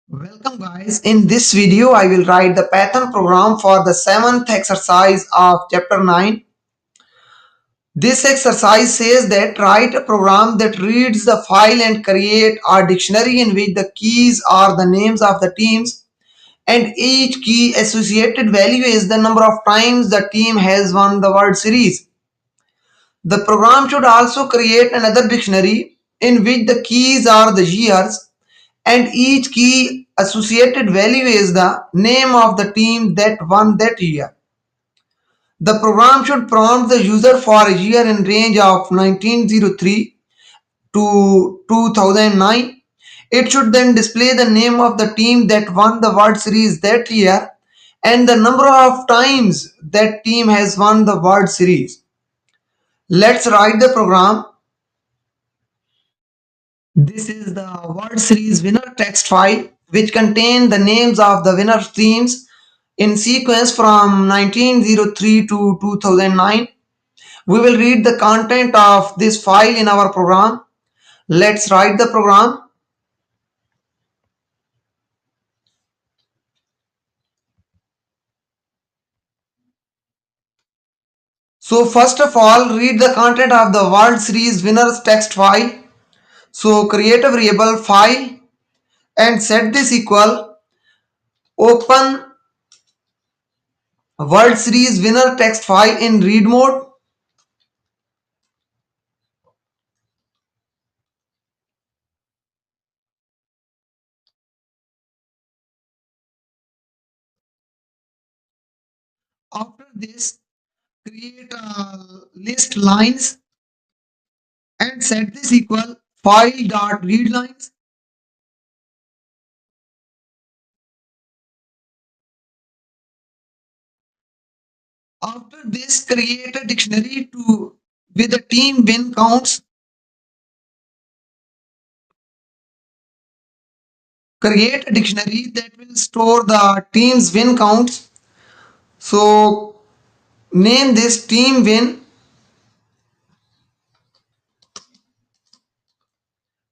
Welcome guys. In this video I will write the Python program for the 7th exercise of chapter 9. This exercise says that write a program that reads the file and create a dictionary in which the keys are the names of the teams and each key associated value is the number of times the team has won the World Series. The program should also create another dictionary in which the keys are the years and each key associated value is the name of the team that won that year. The program should prompt the user for a year in range of 1903 to 2009. It should then display the name of the team that won the World Series that year and the number of times that team has won the World Series. Let's write the program. This is the World Series winner text file which contain the names of the winner teams in sequence from 1903 to 2009. We will read the content of this file in our program. Let's write the program. So first of all, read the content of the World Series winners text file. So create a variable file and set this equal open World Series winner text file in read mode. After this, create a list lines and set this equal file.readlines. After this, create a dictionary to with the team win counts. Create a dictionary that will store the team's win counts. So name this team win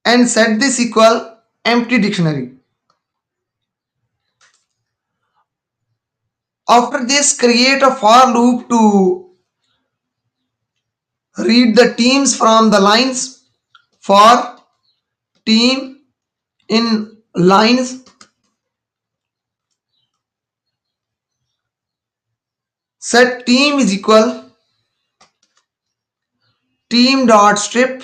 and set this equal empty dictionary. After this, create a for loop to read the teams from the lines. For team in lines, set team is equal team dot strip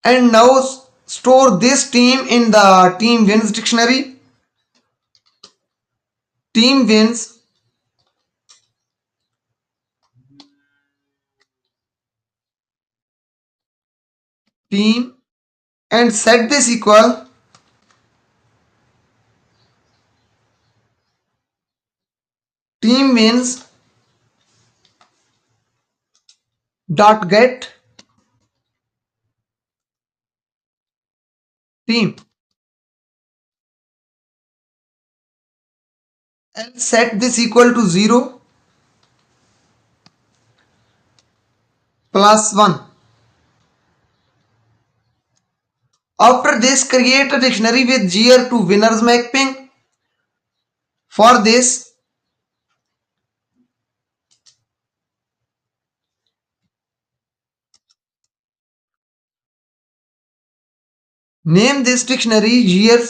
and now store this team in the team wins dictionary. Team wins team and set this equal team wins dot get team and set this equal to 0 plus 1. After this, create a dictionary with year to winners mapping. For this, name this dictionary year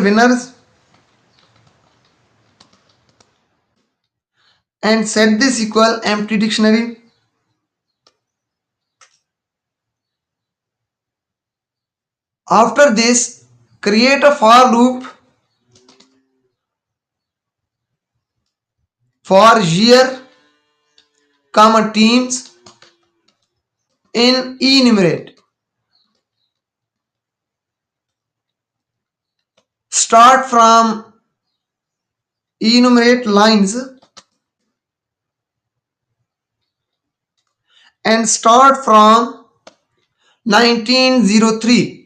winners and set this equal empty dictionary. After this, create a for loop for year, comma teams in enumerate. Start from enumerate lines and start from 1903.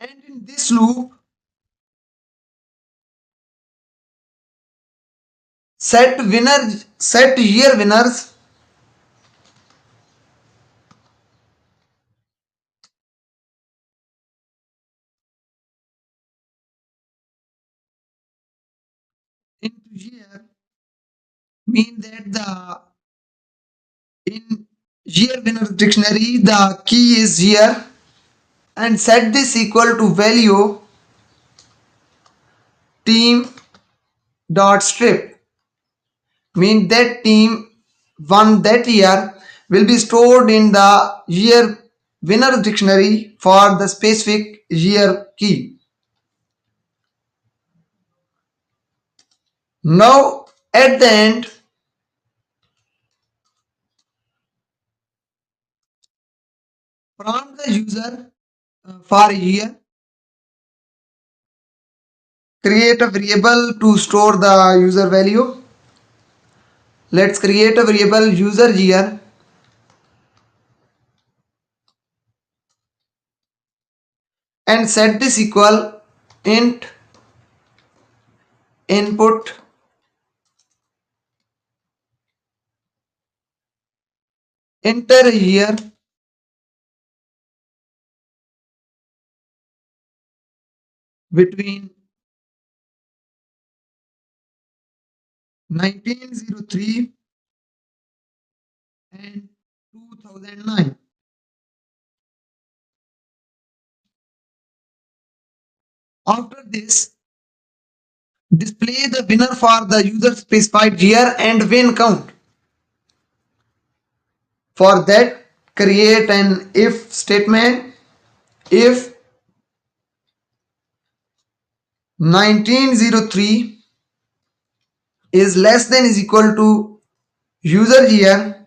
And in this loop, set year winners into year mean that the in year winners dictionary the key is year, and set this equal to value team dot strip mean that team won that year will be stored in the year winners dictionary for the specific year key. Now at the end, prompt the user for a year, create a variable to store the user value. Let's create a variable user year and set this equal int input enter a year between 1903 and 2009. After this, display the winner for the user specified year and win count. For that, create an if statement. If 1903 is less than is equal to user year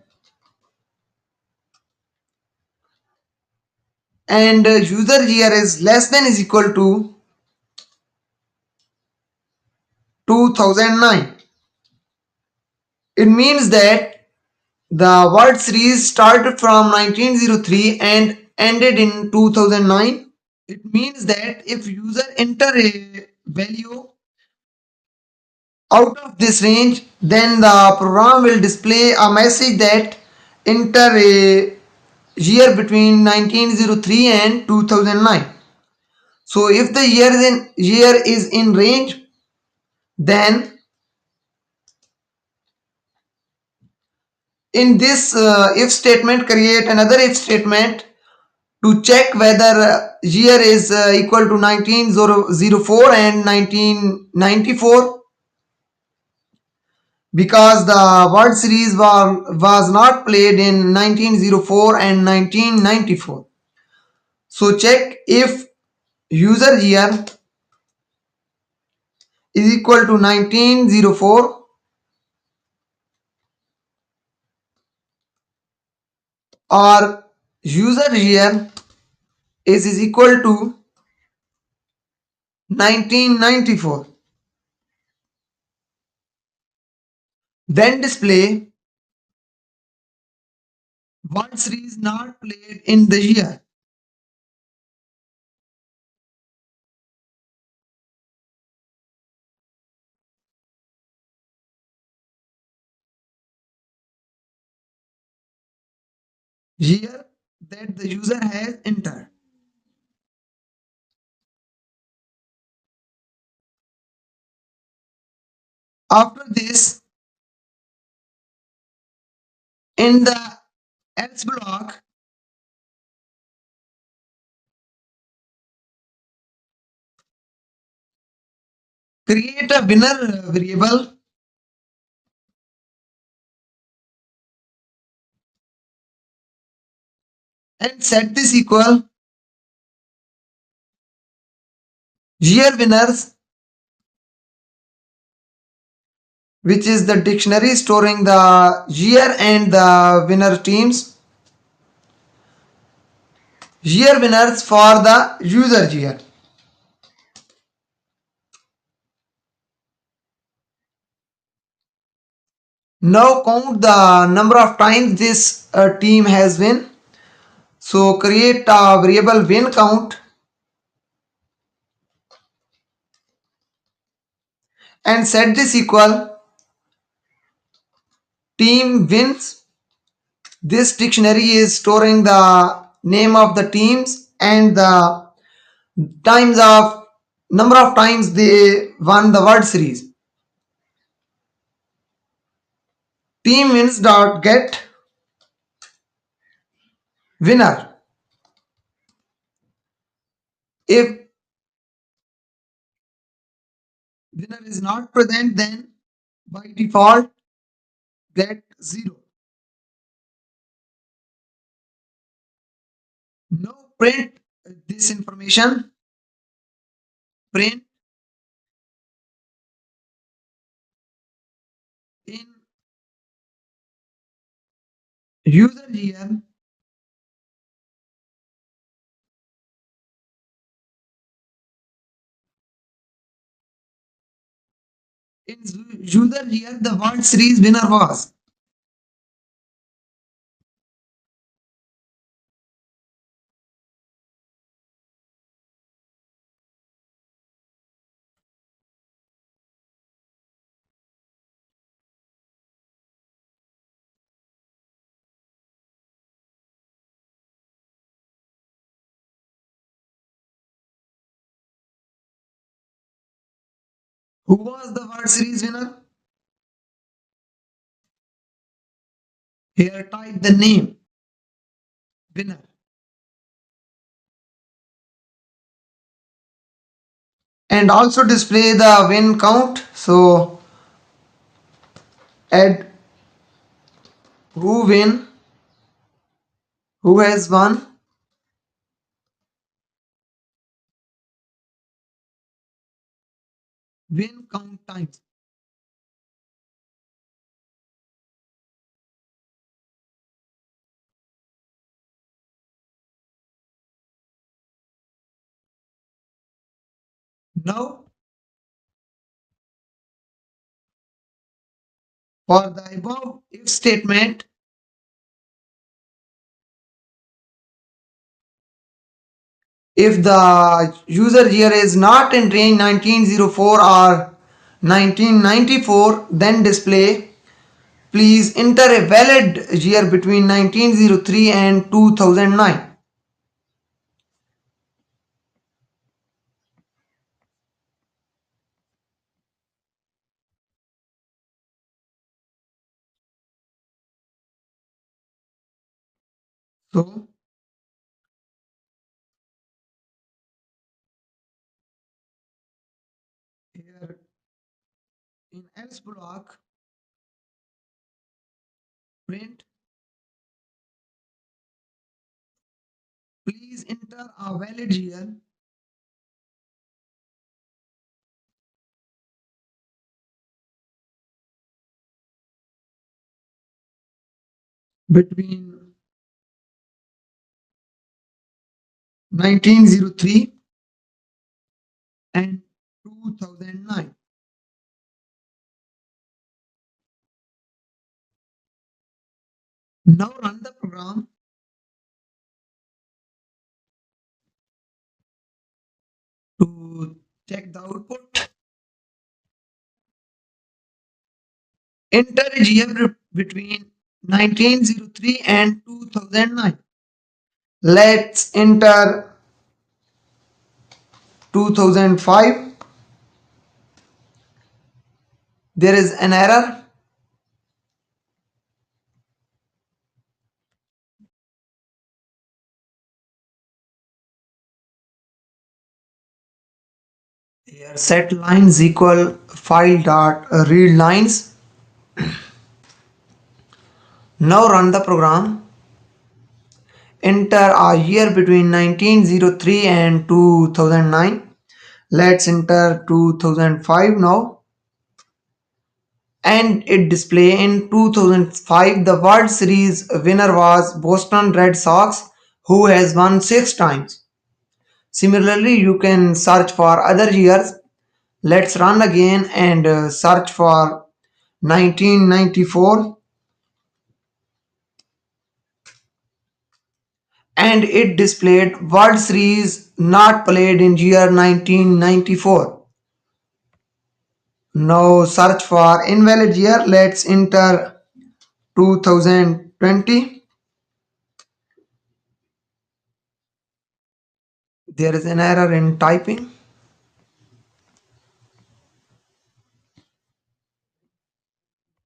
and user year is less than is equal to 2009, it means that the word series started from 1903 and ended in 2009. It means that if user enter a value out of this range, then the program will display a message that enter a year between 1903 and 2009. So if the year is in range, then in this if statement create another if statement to check whether year is equal to 1904 and 1994, because the World Series was not played in 1904 and 1994. So check if user year is equal to 1904 or user year is equal to 1994. Then display World Series not played in the year. Year that the user has entered. After this, in the else block, create a winner variable and set this equal year winners, which is the dictionary storing the year and the winner teams. Year winners for the user year. Now count the number of times this team has win. So create a variable win count and set this equal team wins. This dictionary is storing the name of the teams and the times of number of times they won the World Series. Team wins dot get winner. If winner is not present, then by default get 0. Now print this information. Print in user here. In user here, the World Series winner was. Who was the World Series winner? Here type the name winner and also display the win count. So add who win, who has won, win count times. Now for the above if statement, if the user here is not entering 1904 or 1994, then display please enter a valid year between 1903 and 2009. So here in else block, print please enter a valid year between 1903 and 2009. Now run the program to check the output. Enter a year between 1903 and 2009. Let's enter 2005. There is an error. Here set lines equal file dot read lines. Now run the program. Enter a year between 1903 and 2009. Let's enter 2005 now. And it display in 2005 the World Series winner was Boston Red Sox, who has won 6 times. Similarly, you can search for other years. Let's run again and search for 1994, and it displayed World Series not played in year 1994. Now search for invalid year. Let's enter 2020. There is an error in typing.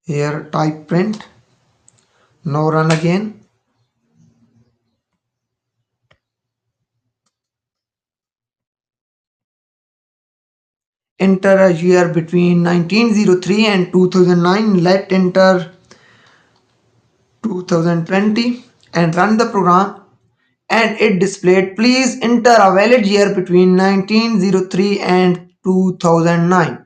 Here type print. Now run again. Enter a year between 1903 and 2009. Let enter 2020 and run the program, and it displayed please enter a valid year between 1903 and 2009.